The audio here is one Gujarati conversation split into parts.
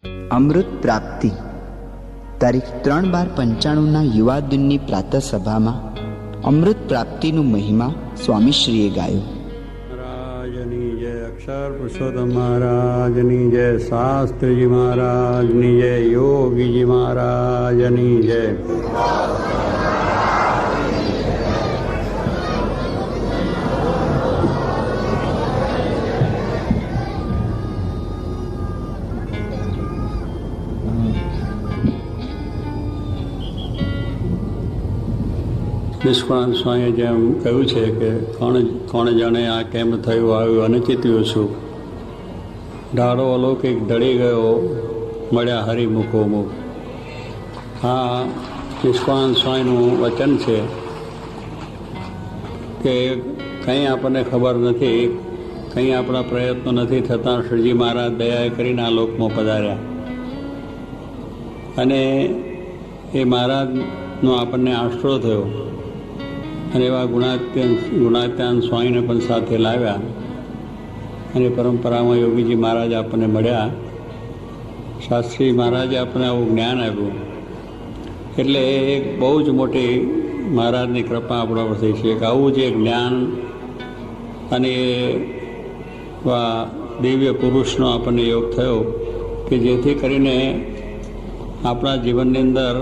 અમૃત પ્રાપ્તિ તારીખ 3/12/95 યુવા દિનની પ્રાતઃ સભામાં અમૃત પ્રાપ્તિનું મહિમા સ્વામીશ્રીએ ગાયો. મહારાજની જય, અક્ષર પુરુષોત્તમ મહારાજની જય, શાસ્ત્રીજી મહારાજની જય, યોગીજી મહારાજની જય. નિષ્કાળાનંદ સ્વામીએ જેમ કહ્યું છે કે કોણ જાણે આ કેમ થયું આવ્યું અને ચીત્યું છું. ઢાળો અલૌકિક ઢળી ગયો મળ્યા હરિમુખો મુખ. આ નિષ્કાળાનંદ સ્વામીનું વચન છે કે કંઈ આપણને ખબર નથી, કંઈ આપણા પ્રયત્નો નથી થતાં શ્રીજી મહારાજ દયાએ કરીને આ લોકમાં પધાર્યા અને એ મહારાજનો આપણને આશરો થયો અને એવા ગુણાત્યાન સ્વામીને પણ સાથે લાવ્યા અને પરંપરામાં યોગીજી મહારાજ આપણને મળ્યા, શાસ્ત્રી મહારાજે આપણને આવું જ્ઞાન આપ્યું. એટલે એક બહુ જ મોટી મહારાજની કૃપા આપણા પર થઈ છે કે આવું જે જ્ઞાન અને એવા દિવ્ય પુરુષનો આપણને યોગ થયો કે જેથી કરીને આપણા જીવનની અંદર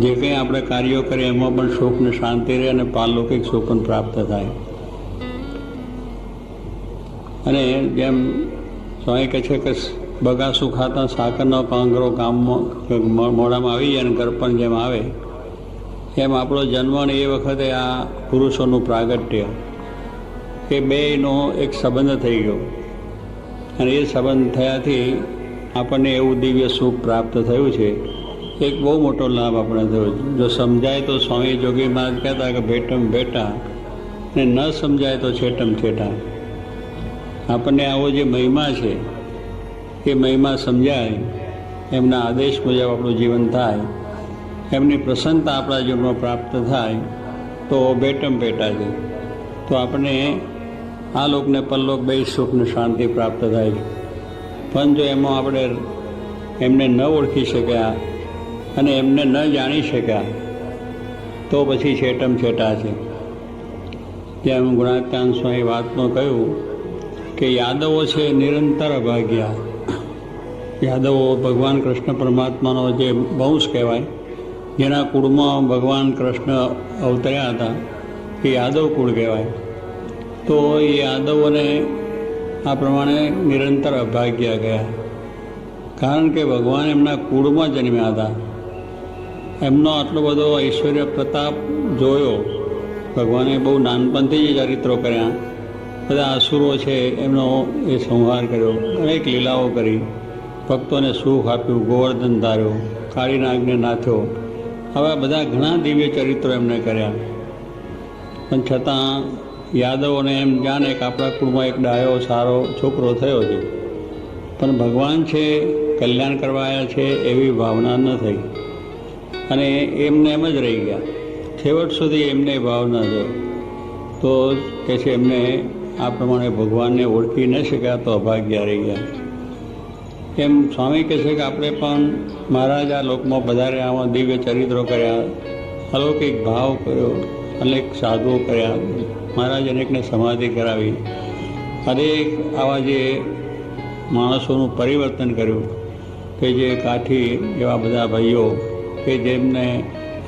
જે કંઈ આપણે કાર્યો કરીએ એમાં પણ સુખ ને શાંતિ રહે અને પારલૌકિક સુખ પણ પ્રાપ્ત થાય. અને જેમ સ્વામી કહે છે કે બગાસું ખાતા સાકરનો કાંગરો કામમાં મોઢામાં આવી જાય અને ગરપણ જેમ આવે એમ આપણો જન્મ ને એ વખતે આ પુરુષોનું પ્રાગટ્ય એ બેયનો એક સંબંધ થઈ ગયો અને એ સંબંધ થયાથી આપણને એવું દિવ્ય સુખ પ્રાપ્ત થયું છે. એક બહુ મોટો લાભ આપણે થયો. જો સમજાય તો સ્વામી જોગી મહારાજ કહેતા કે ભેટમ ભેટા ને ન સમજાય તો છેટમ છેટા. આપણને આવો જે મહિમા છે એ મહિમા સમજાય, એમના આદેશ મુજબ આપણું જીવન થાય, એમની પ્રસન્નતા આપણા જીવનમાં પ્રાપ્ત થાય તો ભેટમ ભેટા છે. તો આપણને આ લોકને પરલોક બે સુખ ને શાંતિ પ્રાપ્ત થાય છે. પણ જો એમાં આપણે એમને ન ઓળખી શક્યા અને એમને ન જાણી શક્યા તો પછી છેટમ છેટા છે. જેમ ગુણાત્યાન સ્વામી વાતમાં કહ્યું કે યાદવો છે નિરંતર અભાગ્યા. યાદવો ભગવાન કૃષ્ણ પરમાત્માનો જે વંશ કહેવાય, જેના કુળમાં ભગવાન કૃષ્ણ અવતર્યા હતા એ યાદવ કુળ કહેવાય. તો એ યાદવોને આ પ્રમાણે નિરંતર અભાગ્યા ગયા, કારણ કે ભગવાન એમના કુળમાં જન્મ્યા હતા. એમનો આટલો બધો ઐશ્વર્ય પ્રતાપ જોયો. ભગવાને બહુ નાનપણથી જ ચરિત્રો કર્યા. બધા અસુરો છે એમનો એ સંહાર કર્યો, અનેક લીલાઓ કરી, ભક્તોને સુખ આપ્યું, ગોવર્ધન ધાર્યો, કાળી નાગને નાથ્યો. હવે બધા ઘણા દિવ્ય ચરિત્રો એમને કર્યા. પણ છતાં યાદવોને એમ જાણે કે આપણા કુળમાં એક ડાયો સારો છોકરો થયો છે, પણ ભગવાન છે કલ્યાણ કરવા આવ્યા છે એવી ભાવના ન થઈ અને એમને એમ જ રહી ગયા. છેવટ સુધી એમને ભાવના થયો તો કે છે એમને આ પ્રમાણે ભગવાનને ઓળખી ન શક્યા તો અભાગ્યા રહી ગયા. એમ સ્વામી કહે છે કે આપણે પણ મહારાજ આ લોકમાં પધારે, આમાં દિવ્ય ચરિત્રો કર્યા, અલૌકિક ભાવ કર્યો, અનેક સાધુઓ કર્યા, મહારાજ અનેકને સમાધિ કરાવી, અનેક આવા જે માણસોનું પરિવર્તન કર્યું કે જે કાઠી એવા બધા ભાઈઓ કે જેમને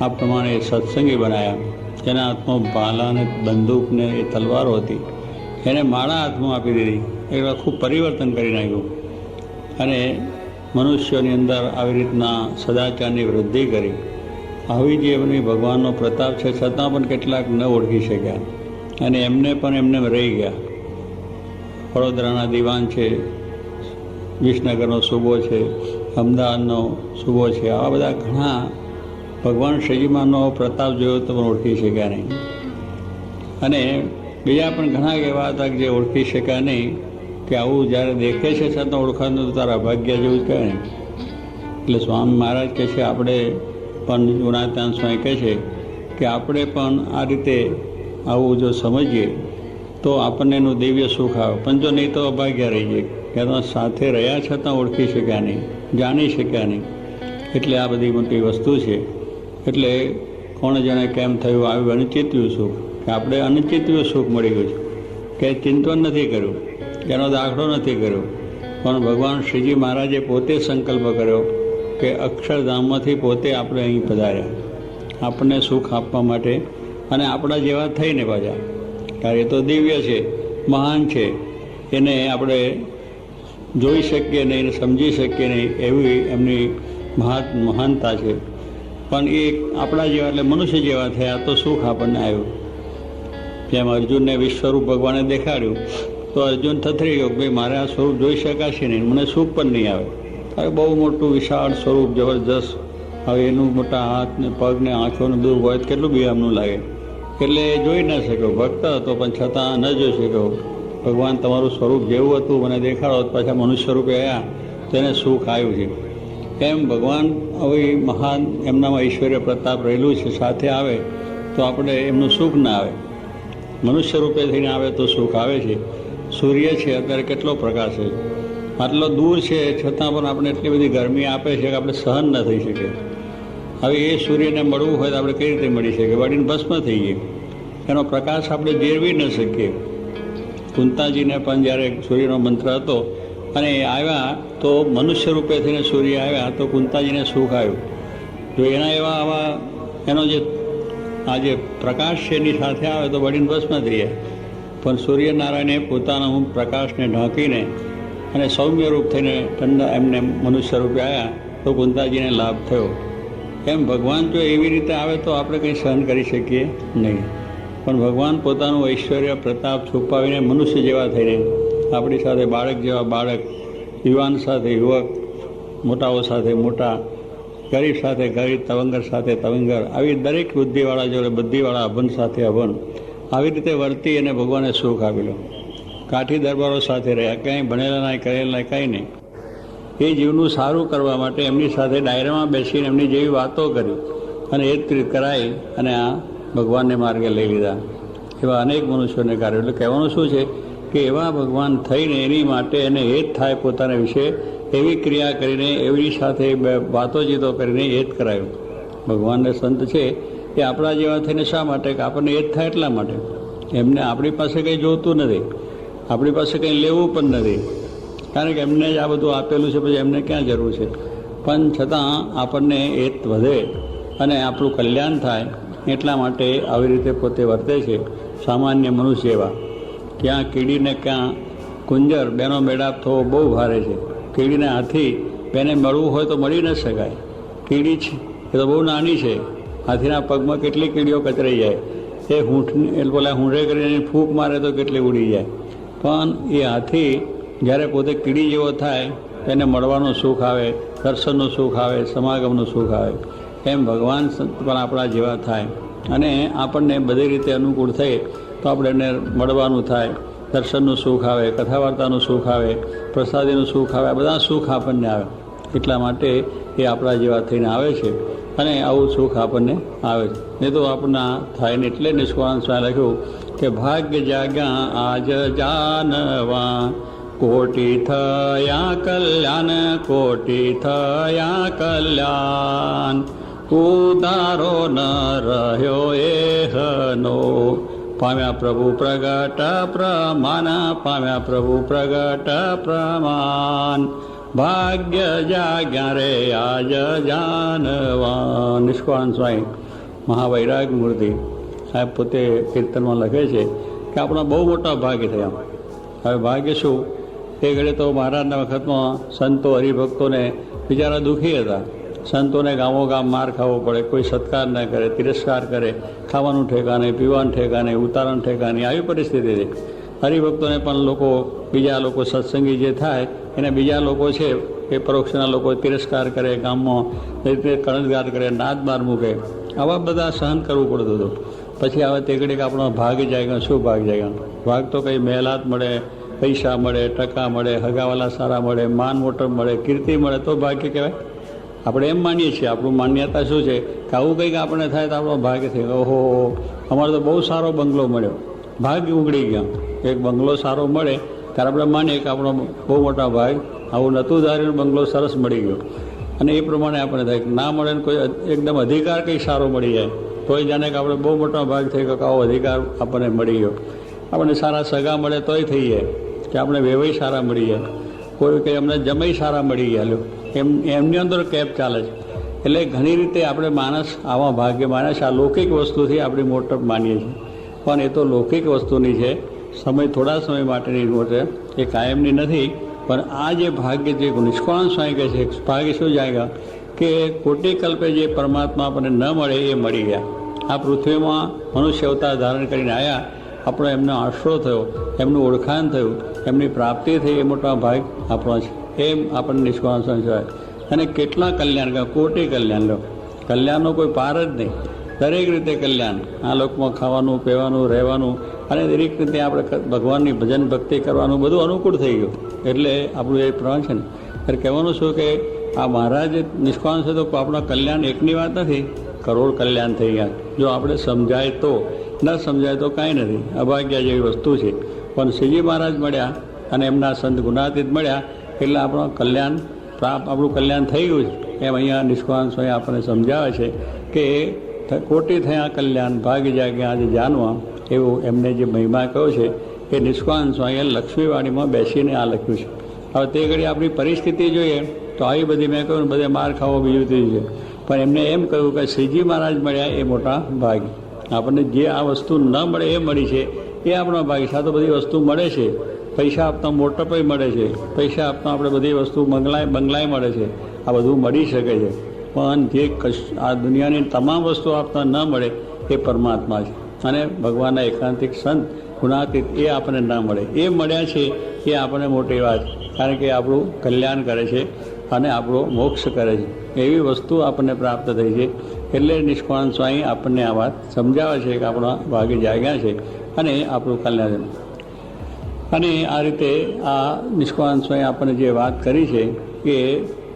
આ પ્રમાણે સત્સંગી બનાવ્યા, જેના હાથમાં ભાલા ને બંદૂક ને એ તલવારો હતી એને માળા હાથમાં આપી દીધી. એ આખું પરિવર્તન કરી નાખ્યું અને મનુષ્યોની અંદર આવી રીતના સદાચારની વૃદ્ધિ કરી. આવી જે એમની ભગવાનનો પ્રતાપ છે છતાં પણ કેટલાક ન ઓળખી શક્યા અને એમને પણ એમને રહી ગયા. વડોદરાના દિવાન છે, વિસનગરનો સુબો છે, અમદાવાદનો સુબો છે, આવા બધા ઘણા ભગવાન શ્રીજીમાંનો પ્રતાપ જોયો તો પણ ઓળખી શક્યા નહીં. અને બીજા પણ ઘણા એવા હતા જે ઓળખી શક્યા નહીં કે આવું જ્યારે દેખે છે છતાં ઓળખાતું તો તારા ભાગ્ય જેવું જ કહેવાય ને. એટલે સ્વામી મહારાજ કહે છે આપણે પણ, ગુણાત્યાન સ્વામી કહે છે કે આપણે પણ આ રીતે આવું જો સમજીએ તો આપણને એનું દિવ્ય સુખ આવે. પણ જો નહીં તો અભાગ્યા રહી જાય કે કે તો સાથે રહ્યા છતાં ઓળખી શક્યા નહીં, જાણી શક્યા નહીં. એટલે આ બધી મોટી વસ્તુ છે. એટલે કોણ જાણે કેમ થયું આવ્યું અનિચિત્યું સુખ, કે આપણે અનિચિત્યું સુખ મળી ગયું છે, કે ચિંતન નથી કર્યું, એનો દાખલો નથી કર્યો. પણ ભગવાન શ્રીજી મહારાજે પોતે સંકલ્પ કર્યો કે અક્ષરધામમાંથી પોતે આપણે અહીં પધાર્યા આપણને સુખ આપવા માટે, અને આપણા જેવા થઈને પાછા. કારણ એ તો દિવ્ય છે, મહાન છે, એને આપણે જોઈ શકીએ નહીં, સમજી શકીએ નહીં, એવી એમની મહાનતા છે. પણ એ આપણા જેવા એટલે મનુષ્ય જેવા થયા તો સુખ આપણને આવ્યું. જેમ અર્જુનને વિશ્વરૂપ ભગવાને દેખાડ્યું તો અર્જુન થથરી ગયો, ભાઈ મારે આ સ્વરૂપ જોઈ શકાશે નહીં, મને સુખ પણ નહીં આવે. હવે બહુ મોટું વિશાળ સ્વરૂપ જબરજસ્ત, હવે એનું મોટા હાથ ને પગ ને આંખોને દૂર હોય કેટલું બીજામનું લાગે. એટલે એ જોઈ ન શક્યો, ભક્ત હતો પણ છતાં ન જોઈ શક્યો. ભગવાન તમારું સ્વરૂપ જેવું હતું મને દેખાડો, પાછા મનુષ્ય રૂપે આવ્યા તો એને સુખ આવ્યું છે. એમ ભગવાન હવે મહાન એમનામાં ઐશ્વર્ય પ્રતાપ રહેલું છે, સાથે આવે તો આપણે એમનું સુખ ના આવે. મનુષ્ય રૂપે થઈને આવે તો સુખ આવે છે. સૂર્ય છે અત્યારે કેટલો પ્રકાશ છે, આટલો દૂર છે છતાં પણ આપણે એટલી બધી ગરમી આપે છે કે આપણે સહન ન થઈ શકીએ. હવે એ સૂર્યને મળવું હોય તો આપણે કઈ રીતે મળી શકીએ? વળીને ભસ્મ થઈ ગઈ, એનો પ્રકાશ આપણે જેરવી ન શકીએ. કુંતાજીને પણ જ્યારે સૂર્યનો મંત્ર હતો અને એ આવ્યા તો મનુષ્ય રૂપે થઈને સૂર્ય આવ્યા તો કુંતાજીને સુખ આવ્યું. જો એના એવા આવા એનો જે આ જે પ્રકાશ છે એની સાથે આવે તો વળીને ભસ્મ થઈ જાય. પણ સૂર્યનારાયણે પોતાના પ્રકાશને ઢાંકીને અને સૌમ્ય રૂપ થઈને ઠંડા એમને મનુષ્ય રૂપે આવ્યા તો કુંતાજીને લાભ થયો. એમ ભગવાન જો એવી રીતે આવે તો આપણે કંઈ સહન કરી શકીએ નહીં. પણ ભગવાન પોતાનું ઐશ્વર્ય પ્રતાપ છુપાવીને મનુષ્ય જેવા થઈને આપણી સાથે બાળક જેવા બાળક, યુવાન સાથે યુવક, મોટાઓ સાથે મોટા, ગરીબ સાથે ગરીબ, તવંગર સાથે તવંગર, આવી દરેક બુદ્ધિવાળા જોડે બુદ્ધિવાળા, અભન સાથે અભન, આવી રીતે વર્તી અને ભગવાને સુખ આપેલો. કાઠી દરબારો સાથે રહ્યા, કંઈ ભણેલા નહીં, કરેલા નહીં, કંઈ નહીં. એ જીવનું સારું કરવા માટે એમની સાથે ડાયરામાં બેસીને એમની જેવી વાતો કરી અને એ જ રીતે કરાવી અને આ ભગવાનને માર્ગે લઈ લીધા. એવા અનેક મનુષ્યોને કાર્યો. એટલે કહેવાનું શું છે કે એવા ભગવાન થઈને એની માટે એને એ જ થાય પોતાના વિશે એવી ક્રિયા કરીને એવી સાથે વાતોચીતો કરીને એ જ કરાયું. ભગવાનને સંત છે એ આપણા જેવા થઈને શા માટે? કે આપણને એ જ થાય એટલા માટે. એમને આપણી પાસે કંઈ જોતું નથી, આપણી પાસે કંઈ લેવું પણ નથી, કારણ કે એમને જ આ બધું આપેલું છે, પછી એમને ક્યાં જરૂર છે. પણ છતાં આપણને એ જ વધે અને આપણું કલ્યાણ થાય એટલા માટે આવી રીતે પોતે વર્તે છે. સામાન્ય મનુષ્ય એવા, ક્યાં કીડીને ક્યાં કુંજર, બેનો મેળાપ થવો બહુ ભારે છે. કીડીને હાથી બેને મળવું હોય તો મળી ન શકાય. કીડી છે એ તો બહુ નાની છે, હાથીના પગમાં કેટલી કીડીઓ કચરાઈ જાય. એ બોલા હુંડે કરીને ફૂંક મારે તો કેટલી ઉડી જાય. પણ એ હાથી જ્યારે પોતે કીડી જેવો થાય તેને મળવાનું સુખ આવે, દર્શનનું સુખ આવે, સમાગમનું સુખ આવે. એમ ભગવાન પણ આપણા જેવા થાય અને આપણને બધી રીતે અનુકૂળ થાય તો આપણે એને મળવાનું થાય, દર્શનનું સુખ આવે, કથા વાર્તાનું સુખ આવે, પ્રસાદીનું સુખ આવે, બધા સુખ આપણને આવે. એટલા માટે એ આપણા જેવા થઈને આવે છે અને આવું સુખ આપણને આવે છે. નહીં તો આપણને થાય ને. એટલે નિષ્કાળ સ્વામી લખ્યું કે ભાગ્ય જાગ્યા આજ જાનવા, કોટી થયા કલ્યાણ, કોટી થયા કલ્યાણ, ઉધારો ન રહ્યો એહનો, પામ્યા પ્રભુ પ્રગટ પ્રમાણ, પામ્યા પ્રભુ પ્રગટ પ્રમાણ, ભાગ્ય જાગ્યા રે આજ જાનવા. નિષ્કાળ સ્વામી મહાવૈરાગ મૂર્તિ સાહેબ પોતે કીર્તનમાં લખે છે કે આપણા બહુ મોટા ભાગ્ય થયા. હવે ભાગ્ય શું? એ ઘડે તો મહારાજના વખતમાં સંતો હરિભક્તોને બિચારા દુઃખી હતા. સંતોને ગામો ગામ માર ખાવો પડે, કોઈ સત્કાર ન કરે, તિરસ્કાર કરે, ખાવાનું ઠેકાને, પીવાનું ઠેકાને, ઉતારણ ઠેકાને, આવી પરિસ્થિતિ હતી. હરિભક્તોને પણ લોકો, બીજા લોકો સત્સંગી જે થાય એને બીજા લોકો છે એ પરોક્ષના લોકો તિરસ્કાર કરે, ગામમાં રીતે કણજગાર કરે, નાદ બાર મૂકે, આવા બધા સહન કરવું પડતું હતું. પછી આવે તે ઘડીક આપણો ભાગ જાય. શું ભાગ જાય? ભાગ તો કંઈ મહેલાત મળે, પૈસા મળે, ટકા મળે, હગાવાલા સારા મળે, માન મોટપ મળે, કીર્તિ મળે તો ભાગ્ય કહેવાય. આપણે એમ માનીએ છીએ. આપણું માન્યતા શું છે કે આવું કંઈક આપણે થાય તો આપણો ભાગ્ય થઈ ગયો. ઓહો, અમારે તો બહુ સારો બંગલો મળ્યો, ભાગ્ય ઉગડી ગયા. એક બંગલો સારો મળે તો ત્યારે આપણે માનીએ કે આપણો બહુ મોટા ભાગ આવું નહોતું ધાર્યું, બંગલો સરસ મળી ગયો, અને એ પ્રમાણે આપણે થાય કે ના મળે ને કોઈ એકદમ અધિકાર કંઈ સારો મળી જાય તોય જાણે કે આપણે બહુ મોટો ભાગ થઈ ગયો કે આવો અધિકાર આપણને મળી ગયો. આપણને સારા સગા મળે તોય થઈ જાય કે આપણે વેવાઈ સારા મળી જાય, કોઈ કંઈ અમને જમાઈ સારા મળી ગયા, એમની અંદર કેપ ચાલે છે. એટલે ઘણી રીતે આપણે માણસ આવા ભાગ્ય માણસ આ લૌકિક વસ્તુથી આપણી મોટપ માનીએ છીએ, પણ એ તો લૌકિક વસ્તુની છે, સમય થોડા સમય માટેની છે, એ કાયમની નથી. પણ આ જે ભાગ્ય જે નિષ્કાળ સ્વામી કહે છે, ભાગ્ય શું જાય કે કોટી કલ્પે જે પરમાત્મા આપણને ન મળે એ મળી ગયા. આ પૃથ્વીમાં મનુષ્ય અવતાર ધારણ કરીને આવ્યા, આપણો એમનો આશરો થયો, એમનું ઓળખાણ થયું, એમની પ્રાપ્તિ થઈ, એ મોટા ભાગ આપણો છે. એમ આપણને નિષ્કાળ સ્વામી કહેવાય. અને કેટલા કલ્યાણ, કોટી કલ્યાણ લો, કલ્યાણનો કોઈ પાર જ નહીં. દરેક રીતે કલ્યાણ, આ લોકમાં ખાવાનું, પીવાનું, રહેવાનું, અને દરેક રીતે આપણે ભગવાનની ભજન ભક્તિ કરવાનું બધું અનુકૂળ થઈ ગયું. એટલે આપણું એ પ્રમાણ છે ને. ત્યારે કહેવાનું શું કે આ મહારાજ નિષ્કાળ છે તો આપણા કલ્યાણ એકની વાત નથી, કરોડ કલ્યાણ થઈ ગયા. જો આપણે સમજાય તો, ન સમજાય તો કાંઈ નથી, અભાગ્ય જેવી વસ્તુ છે. પણ શ્રીજી મહારાજ મળ્યા અને એમના સંત ગુણાતીત મળ્યા એટલે આપણું કલ્યાણ આપણું કલ્યાણ થઈ ગયું છે. એમ અહીંયા નિષ્કાળ સ્વામી આપણને સમજાવે છે કે કોટી થયા કલ્યાણ ભાગી જાગ્યા આજે જાણવા, એવું એમને જે મહિમા કહ્યો છે એ નિષ્કાળ સ્વામીએ લક્ષ્મીવાણીમાં બેસીને આ લખ્યું છે. હવે તે ઘડી આપણી પરિસ્થિતિ જોઈએ તો આવી બધી મેં કહ્યું બધે માર ખાવો બીજું ત્રીજું છે, પણ એમને એમ કહ્યું કે શ્રીજી મહારાજ મળ્યા એ મોટા ભાગ. આપણને જે આ વસ્તુ ન મળે એ મળી છે એ આપણો ભાગ છે. આ તો બધી વસ્તુ મળે છે, પૈસા આપતા મોટપય મળે છે, પૈસા આપતા આપણે બધી વસ્તુ બંગલાય મળે છે, આ બધું મળી શકે છે. પણ જે આ દુનિયાની તમામ વસ્તુ આપતા ન મળે એ પરમાત્મા છે. અને ભગવાનના એકાંતિક સંત ગુણાતીત એ આપણને ના મળે, એ મળ્યા છે એ આપણને મોટી વાત, કારણ કે આપણું કલ્યાણ કરે છે અને આપણો મોક્ષ કરે છે. એવી વસ્તુ આપણને પ્રાપ્ત થઈ છે. એટલે નિષ્કાળ સ્વામી આપણને આ વાત સમજાવે છે કે આપણા ભાગે જાગ્યા છે અને આપણું કલ્યાણ. અને આ રીતે આ નિષ્કાળ સ્વામી આપણને જે વાત કરી છે કે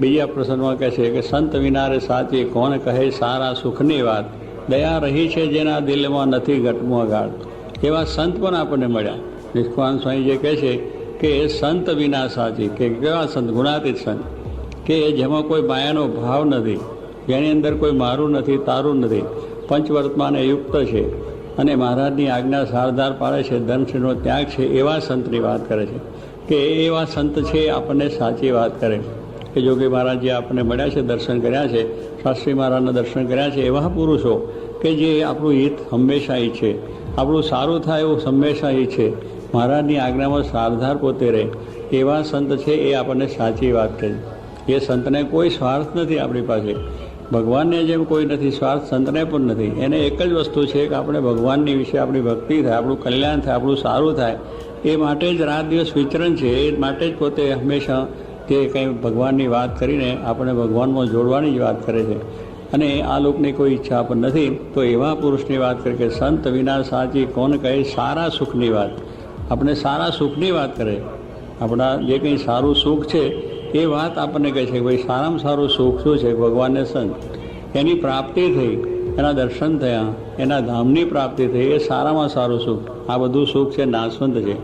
બીજા પ્રસંગમાં કહે છે કે સંત વિનારે સાચી કોણ કહે સારા સુખની વાત, દયા રહી છે જેના દિલમાં નથી ઘટમાં ગાઢ. એવા સંત પણ આપણને મળ્યા. નિષ્કાળ સ્વામી જે કહે છે કે સંત વિના સાચી, કે કેવા સંત? ગુણાતીત સંત, કે જેમાં કોઈ માયાનો ભાવ નથી, જેની અંદર કોઈ મારું નથી, તારું નથી, પંચવર્તમાને યુક્ત છે અને મહારાજની આજ્ઞા સારધાર પાડે છે, ધર્મશ્રીનો ત્યાગ છે, એવા સંતની વાત કરે છે. કે એવા સંત છે આપણને સાચી વાત કરે કે જોગી મહારાજ જે આપણને મળ્યા છે, દર્શન કર્યા છે, શાસ્ત્રી મહારાજના દર્શન કર્યા છે, એવા પુરુષો કે જે આપણું હિત હંમેશા ઈચ્છે, આપણું સારું થાય એવું હંમેશા ઈચ્છે, મહારાજની આજ્ઞામાં સારધાર પોતે રહે, એવા સંત છે એ આપણને સાચી વાત કરી. એ સંતને કોઈ સ્વાર્થ નથી આપણી પાસે, ભગવાનને જેમ કોઈ નથી સ્વાર્થ સંતને પણ નથી. એને એક જ વસ્તુ છે કે આપણે ભગવાનની વિશે આપણી ભક્તિ થાય, આપણું કલ્યાણ થાય, આપણું સારું થાય, એ માટે જ રાત દિવસ વિચરણ છે. એ માટે જ પોતે હંમેશા તે કંઈ ભગવાનની વાત કરીને આપણે ભગવાનમાં જોડવાની જ વાત કરે છે. અને આ લોકની કોઈ ઈચ્છા પણ નથી. તો એવા પુરુષની વાત કરે કે સંત વિના સાચી કોણ કહે સારા સુખની વાત. આપણે સારા સુખની વાત કરે, આપણા જે કંઈ સારું સુખ છે એ વાત આપણને કહે છે કે ભાઈ સારામાં સારું સુખ શું છે? ભગવાનને સંત, એની પ્રાપ્તિ થઈ, એના દર્શન થયા, એના ધામની પ્રાપ્તિ થઈ, એ સારામાં સારું સુખ. આ બધું સુખ છે નાશવંત છે.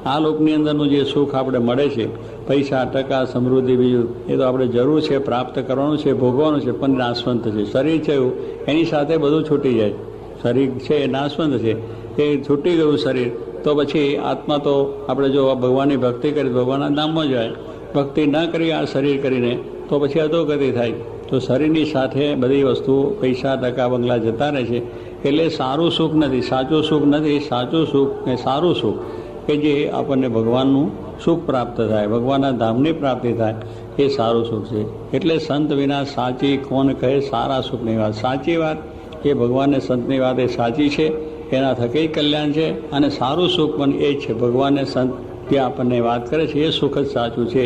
આ લોકની અંદરનું જે સુખ આપણે મળે છે, પૈસા, ટકા, સમૃદ્ધિ, બીજું એ તો આપણે જરૂર છે, પ્રાપ્ત કરવાનું છે, ભોગવાનું છે, પણ નાશવંત છે. શરીર છે એવું, એની સાથે બધું છૂટી જાય. શરીર છે એ નાશવંત છે, એ છૂટી ગયું શરીર તો પછી આત્મા તો આપણે જો ભગવાનની ભક્તિ કરી ભગવાનના ધામમાં જાય, ભક્તિ ન કરી આ શરીર કરીને તો પછી અધોગતિ થાય. તો શરીરની સાથે બધી વસ્તુ, પૈસા, ટકા, બંગલા જતા રહે છે. એટલે સારું સુખ નથી, સાચું સુખ નથી. સાચું સુખ એ સારું સુખ કે જે આપણને ભગવાનનું સુખ પ્રાપ્ત થાય, ભગવાનના ધામની પ્રાપ્તિ થાય, એ સારું સુખ છે. એટલે સંત વિના સાચી કોણ કહે સારા સુખની વાત. સાચી વાત એ ભગવાનને સંતની વાત એ સાચી છે, એના થકી કલ્યાણ છે. અને સારું સુખ પણ એ જ છે, ભગવાનને સંત જે આપણને વાત કરે છે એ સુખ જ સાચું છે,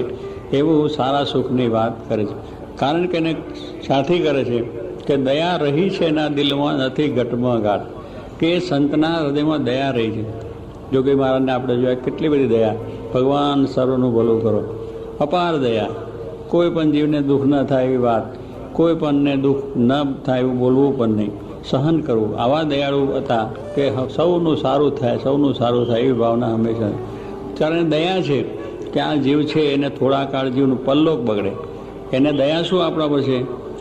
એવું સારા સુખની વાત કરે છે. કારણ કે એને સાથી કરે છે કે દયા રહી છે એના દિલમાં નથી ઘટમાં ગાઢ. કે સંતના હૃદયમાં દયા રહી છે. જોગી મહારાજને આપણે જોયા કેટલી બધી દયા, ભગવાન સર્વનું ભલું કરો, અપાર દયા, કોઈ પણ જીવને દુઃખ ન થાય એવી વાત, કોઈ પણને દુઃખ ન થાય એવું બોલવું પણ નહીં, સહન કરવું. આવા દયાળુ હતા કે સૌનું સારું થાય, સૌનું સારું થાય એવી ભાવના હંમેશા. ત્યારે દયા છે કે આ જીવ છે એને થોડા કાળ જીવનું પલ્લોક બગડે, એને દયા શું આપણા પર છે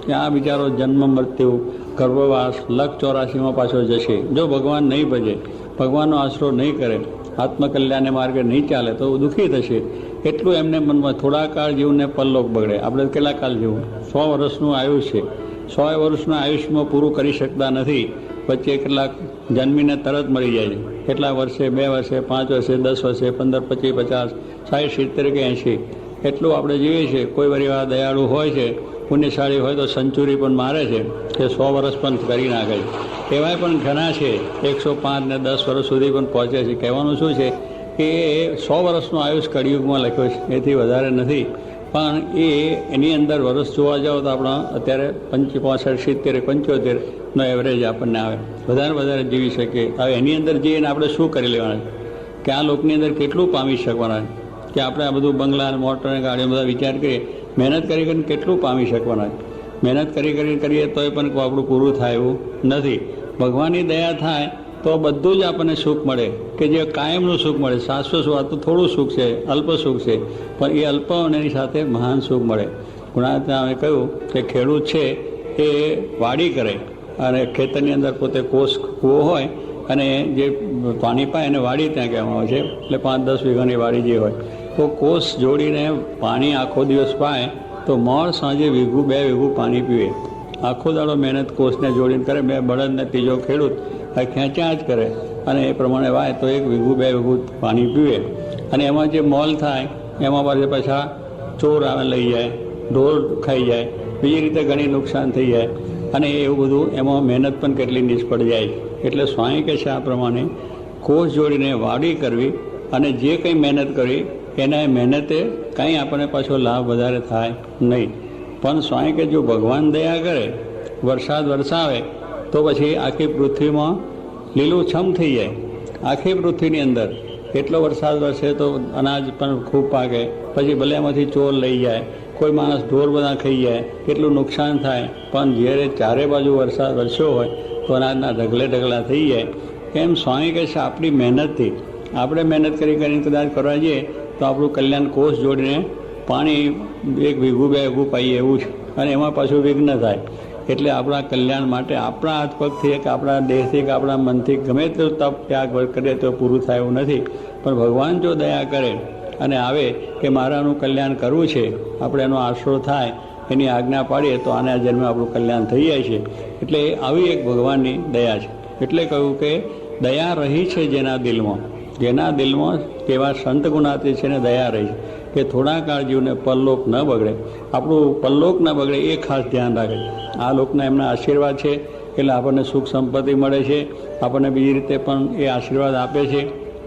કે આ બિચારો જન્મ મૃત્યુ ગર્ભવાસ લખ 84માં પાછો જશે. જો ભગવાન નહીં ભજે, ભગવાનનો આશરો નહીં કરે, આત્મકલ્યાણને માર્ગે નહીં ચાલે તો દુઃખી થશે. એટલું એમને મનમાં થોડા કાળ જીવને પલ્લોક બગડે. આપણે કેટલા કાળ જીવવું? 100 વર્ષનું આયુષ્ય છે. 100 વર્ષના આયુષ્યમાં પૂરું કરી શકતા નથી. વચ્ચે કેટલાક જન્મીને તરત મરી જાય છે. કેટલા વર્ષે, 2 વર્ષે, 5 વર્ષે, 10 વર્ષે, 15, 25, 50, 60, 70 કે 80 એટલું આપણે જીવીએ છીએ. કોઈ પરિવાર દયાળુ હોય છે, પુણ્યશાળી હોય તો સેન્ચુરી પણ મારે છે કે 100 વર્ષ પણ કરી નાખે છે. એવાય પણ ઘણા છે 105 ને 10 વર્ષ સુધી પણ પહોંચે છે. કહેવાનું શું છે કે 100 વર્ષનું આયુષ કળિયુગમાં લખ્યો છે, એથી વધારે નથી. પણ એની અંદર વર્ષ જોવા જાઓ તો આપણા અત્યારે 65, 70, 75નો એવરેજ આપણને આવે. વધારે જીવી શકીએ. હવે એની અંદર જઈને આપણે શું કરી લેવાના કે આ લોકની અંદર કેટલું પામી શકવાના કે આપણે આ બધું બંગલા, મોટર, ગાડીઓ બધા વિચાર કરીએ, મહેનત કરીને કેટલું પામી શકવાના. મહેનત કરીએ તોય પણ આપણું પૂરું થાય એવું નથી. ભગવાનની દયા થાય તો બધું જ આપણને સુખ મળે, કે જે કાયમનું સુખ મળે. શાશ્વત સુખ, આ તો થોડું સુખ છે, અલ્પ સુખ છે, પણ એ અલ્પ અને એની સાથે મહાન સુખ મળે. ગુણાત્માએ કહ્યું કે ખેડૂત છે એ વાડી કરે અને ખેતરની અંદર પોતે કૂવો હોય અને જે પાણી પાય એને વાડી ત્યાં કહેવામાં આવે છે. એટલે 5-10 વીઘાની વાડી જે હોય તો કોષ જોડીને પાણી આખો દિવસ પાય તો મોર સાંજે 1-2 વીઘું પાણી પીવે. આખો દાડો મહેનત કોષને જોડીને કરે. 2 બળદને ત્રીજો ખેડૂત ખેંચ્યા જ કરે અને એ પ્રમાણે વાય તો 1-2 વીઘું પાણી પીવે. અને એમાં જે મોલ થાય એમાં પાછા ચોર આવે લઈ જાય, ઢોર ખાઈ જાય, બીજી રીતે ઘણી નુકસાન થઈ જાય અને એવું બધું એમાં મહેનત પણ કેટલી નિષ્ફળ જાય. એટલે સ્વામી કહે છે આ પ્રમાણે કોષ જોડીને વાડી કરવી અને જે કંઈ મહેનત કરવી એના મહેનતે કંઈ આપણને પાછો લાભ વધારે થાય નહીં. પણ સ્વામી કે જો ભગવાન દયા કરે, વરસાદ વરસાવે તો પછી આખી પૃથ્વીમાં લીલુંછમ થઈ જાય. આખી પૃથ્વીની અંદર એટલો વરસાદ વરસે તો અનાજ પણ ખૂબ પાકે. પછી ભલે એમાંથી ચોર લઈ જાય, કોઈ માણસ ઢોર બધા ખાઈ જાય, કેટલું નુકસાન થાય. પણ જ્યારે ચારે બાજુ વરસાદ વરસ્યો હોય તો અનાજના ઢગલા થઈ જાય. એમ સ્વામી કહે છે આપણી મહેનતથી, આપણે મહેનત કરીને કદાચ કરવા જઈએ તો આપણું કલ્યાણ કોષ જોડીને પાણી 1 વીઘું 2 વીઘું પાઈએ એવું છે અને એમાં પાછું વિઘ્ન થાય. એટલે આપણા કલ્યાણ માટે આપણા હાથ પગથી કે આપણા દેહથી કે આપણા મનથી ગમે તેટલું તપ ત્યાગ કરીએ તો પૂરું થાય એવું નથી. પણ ભગવાન જો દયા કરે અને આવે કે મારાનું કલ્યાણ કરવું છે, આપણે એનો આશરો થાય, એની આજ્ઞા પાડીએ તો આના જન્મે આપણું કલ્યાણ થઈ જાય છે. એટલે આવી એક ભગવાનની દયા છે. એટલે કહ્યું કે દયા રહી છે જેના દિલમાં કેવા સંત ગુણાતી છે ને દયા રહી છે કે થોડા કાળ જીવને પરલોક ન બગડે. આપણું પરલોક ન બગડે એ ખાસ ધ્યાન રાખે. આ લોકના એમના આશીર્વાદ છે એટલે આપણને સુખ સંપત્તિ મળે છે, આપણને બીજી રીતે પણ એ આશીર્વાદ આપે છે.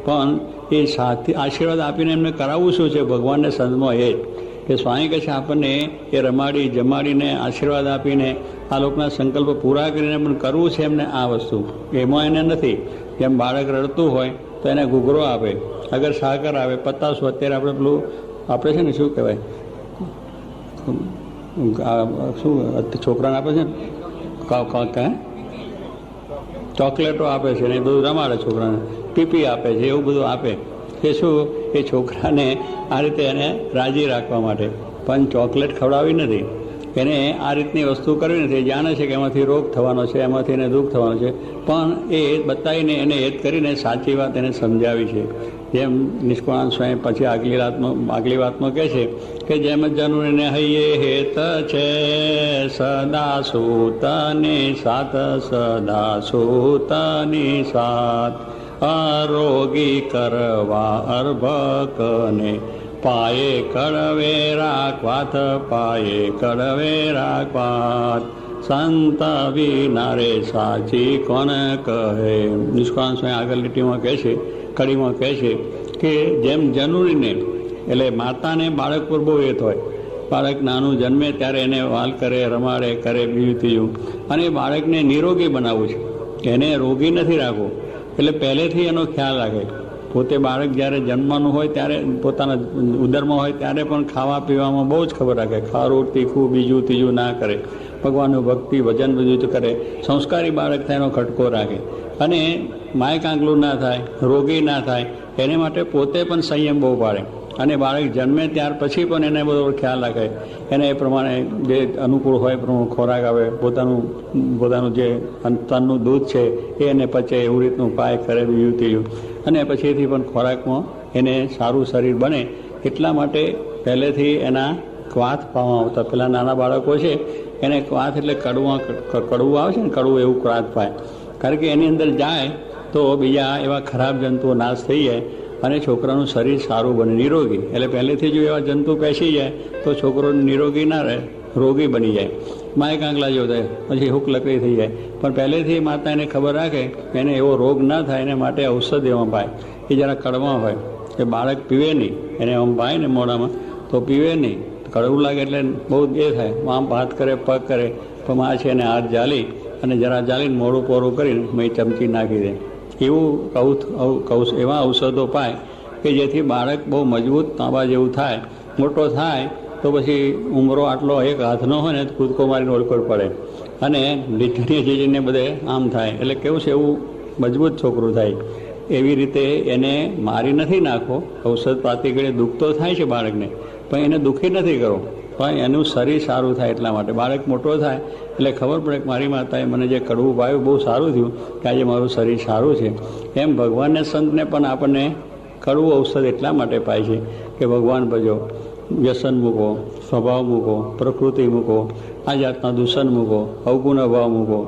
પણ એ સાથે આશીર્વાદ આપીને એમને કરાવવું શું છે ભગવાનને સંતમાં એ કે સ્વામી કહે છે આપણને એ રમાડી જમાડીને આશીર્વાદ આપીને આ લોકના સંકલ્પ પૂરા કરીને પણ કરવું છે એમને આ વસ્તુ. એમાં એને નથી. જેમ બાળક રડતું હોય તો એને ઘૂઘરો આપે, અગર સાકર આવે, પતાસો. અત્યારે આપણે પેલું આપણે છે ને શું કહેવાય, શું છોકરાને આપે છે ને ચોકલેટો આપે છે ને એ બધું રમાડે છોકરાને, પીપી આપે છે, એવું બધું આપે. એ શું એ છોકરાને આ રીતે એને રાજી રાખવા માટે. પણ ચોકલેટ ખવડાવી નથી, એને આ રીતની વસ્તુ કરવી નથી. જાણે છે કે એમાંથી રોગ થવાનો છે, એમાંથી એને દુઃખ થવાનું છે, પણ એ બતાવીને એને હેત કરીને સાચી વાત એને સમજાવી છે. જેમ નિષ્કુળાનંદ સ્વામી પછી આગલી વાતમાં કહે છે કે જેમ જનુને હૈયે હેત છે સદા સૂતની સાથ, સદા સૂતની સાથ, આરોગી કરવા અર્ભકને પાયે કળવે રાખવાથ, પાયે કળવે રાખવાથ, સંત વિના રે સાચી કોણ કહે. નિષ્કાંત સ્વામી આગળ લીટીમાં કહે છે, કડીમાં કહે છે કે જેમ જનુરીને એટલે માતાને બાળક પર બહુ હેત હોય. બાળક નાનું જન્મે ત્યારે એને વાલ કરે, રમાડે, કરે, બીજું ત્રીજું, અને એ બાળકને નિરોગી બનાવવું છે, એને રોગી નથી રાખવું. એટલે પહેલેથી એનો ખ્યાલ રાખે. પોતે બાળક જ્યારે જન્મવાનું હોય ત્યારે પોતાના ઉદરમાં હોય ત્યારે પણ ખાવા પીવામાં બહુ જ ખબર રાખે. ખારું તીખું બીજું ત્રીજું ના કરે, ભગવાનનું ભક્તિ ભજન બધું જ કરે. સંસ્કારી બાળક થાય એનો ખટકો રાખે. અને માયકાંગલું ના થાય, રોગી ના થાય, એને માટે પોતે પણ સંયમ બહુ પાડે. અને બાળક જન્મે ત્યાર પછી પણ એને બધો ખ્યાલ રાખે, એને એ પ્રમાણે જે અનુકૂળ હોય એ પ્રમાણે ખોરાક આવે, પોતાનું જે તનનું દૂધ છે એ એને પચે એવું રીતનું ઉપાય કરે બીજું ત્રીજું. અને પછીથી પણ ખોરાકમાં એને સારું શરીર બને એટલા માટે પહેલેથી એના ક્વાથ પાવામાં આવતા. પેલા નાના બાળકો છે એને ક્વાથ એટલે કડવું આવે છે ને, કડવું એવું ક્વાથ પાય. કારણ કે એની અંદર જાય તો બીજા એવા ખરાબ જંતુઓ નાશ થઈ જાય અને છોકરાનું શરીર સારું બને, નિરોગી. એટલે પહેલેથી જો એવા જંતુ પેસી જાય તો છોકરો નિરોગી ના રહે, રોગી બની જાય, માયકાંગલા જેવો થાય, પછી હુક લકડી થઈ જાય. પણ પહેલેથી માતા એને ખબર રાખે એને એવો રોગ ના થાય એને માટે ઔષધ એમાં પાય. એ જરા કડવા હોય એ બાળક પીવે નહીં, એને આમ પાય ને મોઢામાં તો પીવે નહીં. કડવું લાગે એટલે બહુ એ થાય, આમ હાથ કરે, પગ કરે, પણ માં છે એને હાથ જાલી અને જરા જાલીને મોઢું પોરું કરીને મેં ચમચી નાખી દે. એવું એવા ઔષધો પાય કે જેથી બાળક બહુ મજબૂત તાંબા જેવું થાય. મોટો થાય તો પછી ઉંમરો આટલો એક હાથનો હોય ને કૂદકો મારીને ઓળખોડ પડે અને લીટણીએ જીજીને બધે આમ થાય. એટલે કેવું છે એવું મજબૂત છોકરું થાય. એવી રીતે એને મારી નથી નાખો. ઔષધ પાતી ઘડે દુઃખ તો થાય છે બાળકને, પણ એને દુઃખી નથી કરો, પણ એનું શરીર સારું થાય એટલા માટે. બાળક મોટો થાય એટલે ખબર પડે કે મારી માતાએ મને જે કડવું પાયું બહુ સારું થયું કે આજે મારું શરીર સારું છે. એમ ભગવાનને સંતને પણ આપણને કડવું ઔષધ એટલા માટે પાય છે કે ભગવાન ભજો, વ્યસન મૂકો, સ્વભાવ મૂકો, પ્રકૃતિ મૂકો, આ જાતના દૂષણ મૂકો, અવગુણ અભાવ મૂકો,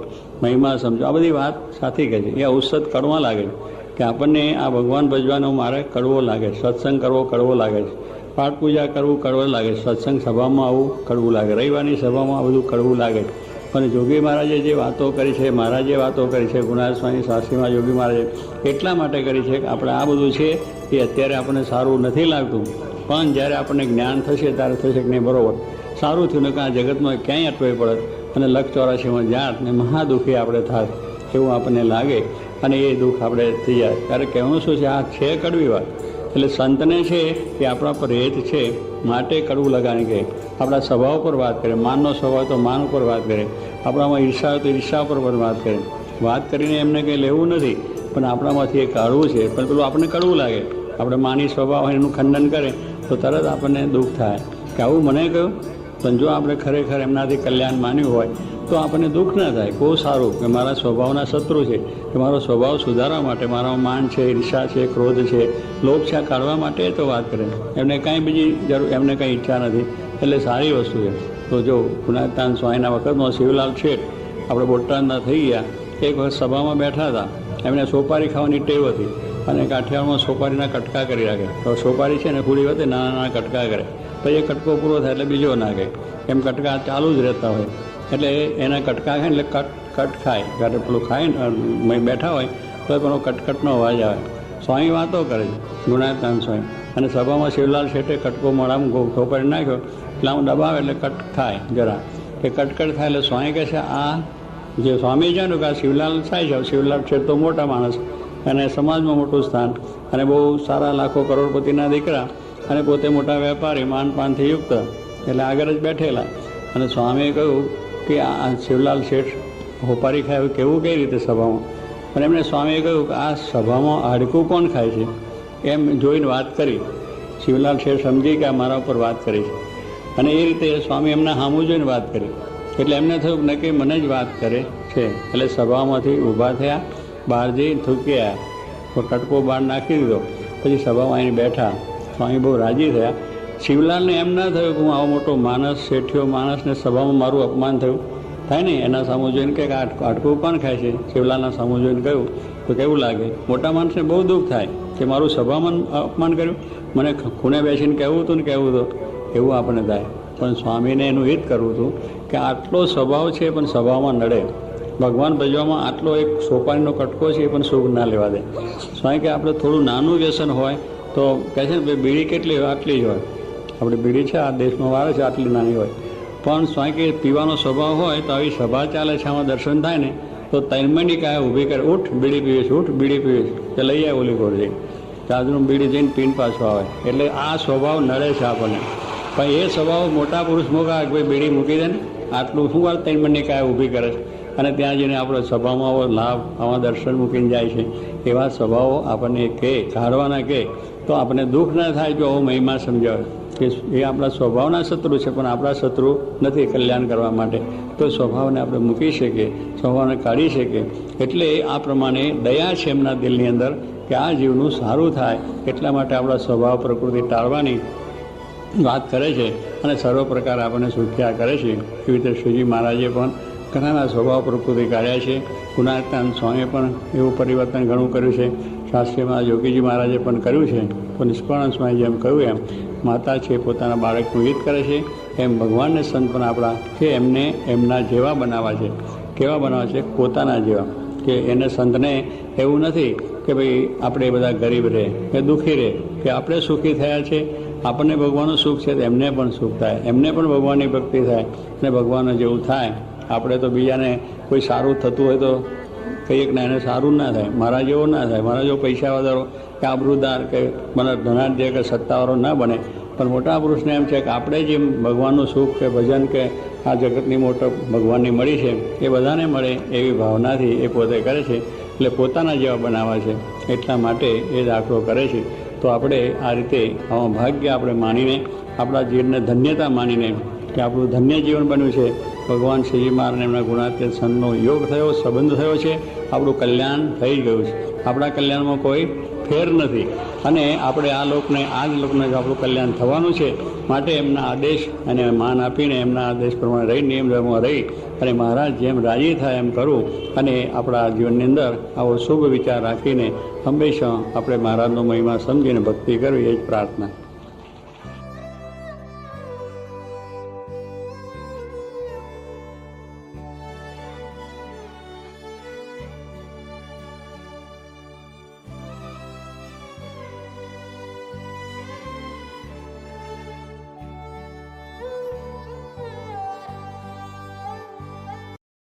મહિમા સમજો. આ બધી વાત સાથી કહે છે. એ ઔષધ કડવા લાગે કે આપણને આ ભગવાન ભજવાનો મારે કડવો લાગે, સત્સંગ કરવો કડવો લાગે છે, પાઠ પૂજા કરવું કડવું લાગે, સત્સંગ સભામાં આવવું કડવું લાગે, રવિવારની સભામાં આ બધું કડવું લાગે. પણ જોગી મહારાજે જે વાતો કરી છે, મહારાજે વાતો કરી છે, ગુણાર સ્વામી શાસ્ત્રીમાં યોગી મહારાજે એટલા માટે કરી છે કે આપણે આ બધું છે એ અત્યારે આપણને સારું નથી લાગતું, પણ જ્યારે આપણને જ્ઞાન થશે ત્યારે થશે કે નહીં બરાબર સારું થયું ને કે આ જગતમાં ક્યાંય અટવાઈ પડે અને લખ 84માં જાત ને મહાદુઃખી આપણે થાય એવું આપણને લાગે અને એ દુઃખ આપણે થઈ જાય. ત્યારે કહેવાનું શું છે, આ છે કડવી વાત. એટલે સંતને છે એ આપણા પર હેત છે માટે કડવું લગાણી કહે. આપણા સ્વભાવ પર વાત કરે, માનનો સ્વભાવ તો માન ઉપર વાત કરે, આપણામાં ઈર્ષા હોય તો ઈર્ષા પર વાત કરે. વાત કરીને એમને કંઈ લેવું નથી, પણ આપણામાંથી એ કાઢવું છે. પણ પેલું આપણને કડવું લાગે. આપણે માની સ્વભાવ હોય એનું ખંડન કરે તો તરત આપણને દુઃખ થાય કે આવું મને કહ્યું. પણ જો આપણે ખરેખર એમનાથી કલ્યાણ માન્યું હોય તો આપણને દુઃખ ના થાય. બહુ સારું કે મારા સ્વભાવના શત્રુ છે, કે મારો સ્વભાવ સુધારવા માટે, મારામાં માન છે, ઈર્ષા છે, ક્રોધ છે, લોભ છે, કાઢવા માટે તો વાત કરે. એમને કાંઈ બીજી જરૂર, એમને કંઈ ઈચ્છા નથી. એટલે સારી વસ્તુ છે. તો જો ગુણાતાન સ્વામીના વખતમાં શિવલાલ શેઠ આપણે બોટાદના થઈ ગયા. એક વખત સભામાં બેઠા હતા, એમને સોપારી ખાવાની ટેવ હતી અને કાઠિયાવાડમાં સોપારીના કટકા કરી રાખે. તો સોપારી છે ને પૂરી વખતે નાના નાના કટકા કરે, પછી એ કટકો પૂરો થાય એટલે બીજો નાખે, એમ કટકા ચાલુ જ રહેતા હોય. એટલે એના કટકા ખાય એટલે કટ ખાય. જ્યારે પેલું ખાય ને બેઠા હોય તો પેલો કટકટનો અવાજ આવે. સ્વામી વાતો કરે છે, ગુણાતાન સ્વામી, અને સભામાં શિવલાલ શેઠે કટકો મોઢામાં સોપારી નાખ્યો એટલે આમ દબાવે એટલે કટ ખાય જરા, એ કટકટ થાય. એટલે સ્વામી કહે છે આ જે સ્વામી જાણ્યું કે આ શિવલાલ થાય છે. શિવલાલ શેઠ તો મોટા માણસ અને સમાજમાં મોટું સ્થાન અને બહુ સારા લાખો કરોડપતિના દીકરા અને પોતે મોટા વેપારી, માનપાનથી યુક્ત, એટલે આગળ જ બેઠેલા. અને સ્વામીએ કહ્યું કે આ શિવલાલ શેઠ હોપારી ખાય કેવું કઈ રીતે સભામાં? પણ એમણે સ્વામીએ કહ્યું કે આ સભામાં હાડકું કોણ ખાય છે એમ જોઈને વાત કરી. શિવલાલ શેઠ સમજી કે આ મારા ઉપર વાત કરી છે અને એ રીતે સ્વામી એમના સામું જોઈને વાત કરી. એટલે એમને થયું કે નક્કી મને જ વાત કરે છે. એટલે સભામાંથી ઊભા થયા, બહાર જઈ થૂકી આવ્યા, કટકો બહાર નાખી દીધો. પછી સભામાં આવીને બેઠા. સ્વામી બહુ રાજી થયા. શિવલાલને એમ ના થયું કે હું આવો મોટો માણસ, શેઠિયો માણસને સભામાં મારું અપમાન થયું થાય ને. એના સામું જોઈને કે હાડકું કોણ ખાય છે, શિવલાલના સામું જોઈને કહ્યું તો કેવું લાગે? મોટા માણસને બહુ દુઃખ થાય કે મારું સભામાં અપમાન કર્યું, મને ખૂણે બેસીને કહેવું હતું ને કહેવું હતું, એવું આપણે થાય. પણ સ્વામીને એનું એ જ કરવું હતું કે આટલો સ્વભાવ છે પણ સ્વભાવમાં નડે. ભગવાન ભજવામાં આટલો એક સોપારીનો કટકો છે એ પણ સુખ ના લેવા દે. સ્વામી કે આપણે થોડું નાનું વ્યસન હોય તો કહે છે ને બીડી કેટલી હોય? આટલી જ હોય. આપણી બીડી છે આ દેશમાં વારે છે આટલી નાની હોય. પણ સ્વામી કે પીવાનો સ્વભાવ હોય તો આવી સભા ચાલે છે, આમાં દર્શન થાય ને તો તૈનમંડી કાંઈ ઊભી કરે, ઉઠ બીડી પીવીશ, ઉઠ બીડી પીવીશ, તે લઈ આવે ઓલી કોર જઈ ચાદરું બીડી જઈને પીને પાછો આવે. એટલે આ સ્વભાવ નડે છે આપણને. પણ એ સ્વભાવ મોટા પુરુષ મૂકા કે ભાઈ બીડી મૂકી દે ને, આટલું શું વાર તૈનમંડી કાંઈ ઊભી કરે છે અને ત્યાં જઈને આપણો સ્વભાવમાં આવો લાભ આવા દર્શન મૂકીને જાય છે. એવા સ્વભાવો આપણને કાઢવાના તો આપણને દુઃખ ન થાય જો આવો મહિમા સમજાવે કે એ આપણા સ્વભાવના શત્રુ છે, પણ આપણા શત્રુ નથી કલ્યાણ કરવા માટે. તો સ્વભાવને આપણે મૂકી શકીએ, સ્વભાવને કાઢી શકીએ. એટલે આ પ્રમાણે દયા છે એમના દિલની અંદર કે આ જીવનું સારું થાય એટલા માટે આપણા સ્વભાવ પ્રકૃતિ ટાળવાની વાત કરે છે અને સર્વ પ્રકાર આપણને સુખ્યા કરે છે. એવી રીતે શ્રીજી મહારાજે પણ ઘણાના સ્વભાવ પ્રકૃતિ કાઢ્યા છે. ગુણાતીતાનંદ સ્વામીએ પણ એવું પરિવર્તન ઘણું કર્યું છે. શાસ્ત્રીમાં યોગીજી મહારાજે પણ કર્યું છે. તો નિષ્કળાનંદ સ્વામી જેમ કહ્યું એમ માતા છે પોતાના બાળકનું હિત કરે છે, એમ ભગવાનને સંત પણ આપણા કે એમને એમના જેવા બનાવવા છે. કેવા બનાવવા છે? પોતાના જેવા. કે એને સંતને એવું નથી કે ભાઈ આપણે બધા ગરીબ રહે કે દુઃખી રહે, કે આપણે સુખી થયા છે, આપણને ભગવાનનું સુખ છે તો એમને પણ સુખ થાય, એમને પણ ભગવાનની ભક્તિ થાય અને ભગવાનને જેવું થાય. આપણે તો બીજાને કોઈ સારું થતું હોય તો કહીએ કે ના એને સારું ના થાય, મારા જેવો ના થાય, મારા જેવો પૈસાવાળો કે આબરૂદાર કે મને ધનાઢ્ય કે સત્તાવાળો ના બને. પણ મોટા પુરુષને એમ છે કે આપણે જેમ ભગવાનનું સુખ કે ભજન કે આ જગતની મોટો ભગવાનની મળી છે એ બધાને મળે એવી ભાવનાથી એ પોતે કરે છે. એટલે પોતાના જેવા બનાવવા છે એટલા માટે એ દાખલો કરે છે. તો આપણે આ રીતે આવા ભાગ્ય આપણે માનીને આપણા જીવનને ધન્યતા માનીને કે આપણું ધન્ય જીવન બન્યું છે, ભગવાન શ્રીજી મહારાજ એમના ગુણાતીત સંતનો યોગ થયો, સંબંધ થયો છે, આપણું કલ્યાણ થઈ ગયું છે. આપણા કલ્યાણમાં કોઈ ફેર નથી અને આપણે આ જ લોકને આપણું કલ્યાણ થવાનું છે. માટે એમના આદેશ અને માન આપીને એમના આદેશ પ્રમાણે રહી, નિયમ ધર્મમાં રહી અને મહારાજ જેમ રાજી થાય એમ કરવું અને આપણા જીવનની અંદર આવો શુભ વિચાર રાખીને હંમેશા આપણે મહારાજનો મહિમા સમજીને ભક્તિ કરવી એ જ પ્રાર્થના.